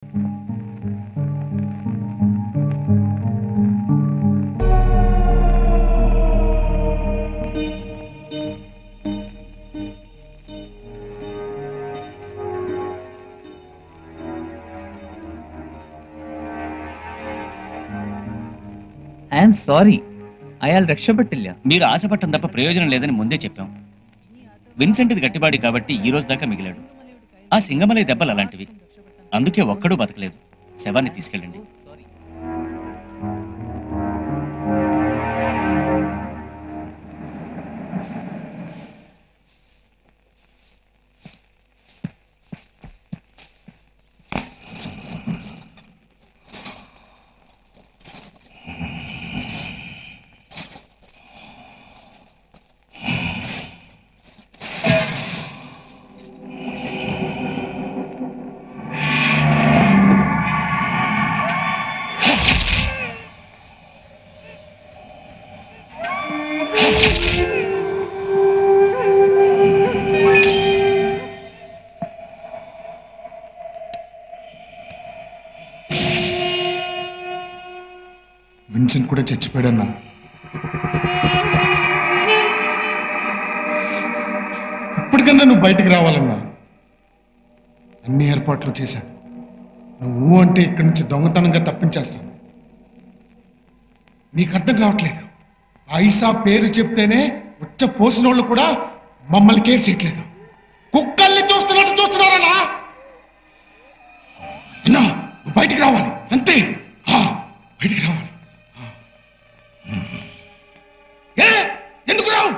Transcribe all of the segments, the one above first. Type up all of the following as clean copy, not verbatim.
I'm sorry, అయాల్ రక్షపట్టిల్ల. మీరు ఆశపట్టం తప్ప ప్రయోజనం లేదని ముందే చెప్పాం. విన్సెంట్ది గట్టిబాడి కాబట్టి ఈ రోజు దాకా మిగిలాడు. ఆ సింగమలై దెబ్బలు అలాంటివి, అందుకే ఒక్కడూ బతకలేదు. శవాన్ని తీసుకెళ్ళండి. విన్సెంట్ కూడా చచ్చిపోయాడన్నా. ఇప్పటికన్నా నువ్వు బయటికి రావాలన్నా. అన్ని ఏర్పాట్లు చేశాను. నువ్వు అంటే ఇక్కడి నుంచి దొంగతనంగా తప్పించేస్తాను. నీకు అర్థం కావట్లేదు. ఐసా పేరు చెప్తేనే వచ్చ పోసినోళ్ళు కూడా మమ్మల్ని కేర్ చేయట్లేదు. కుక్కల్ని చూస్తున్నట్టు చూస్తున్నారన్నా. అన్నా నువ్వు బయటికి రావాలి, అంతే. బయటికి రావాలి. ఎందుకు రావు?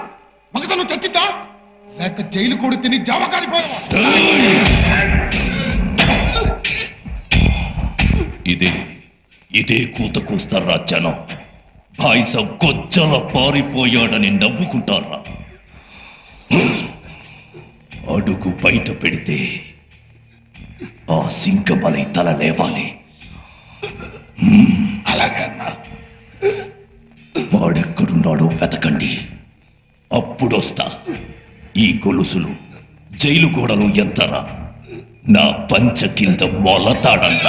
మగతను చచ్చిద్దా లేక జైలు కూడా తిని జామ కారిపోయావా? ఇదే కూత కూస్తారా జనం? బాయిస గొజ్జల పారిపోయాడని నవ్వుకుంటారా? అడుగు బయట పెడితే ఆ సింగమలై తల లేవాలి. అలాగన్నా. వాడెక్కడున్నాడో వెతకండి, అప్పుడొస్తా. ఈ గొలుసులు జైలు గోడలు ఎంతరా? నా పంచ కింద మొలతాడంట.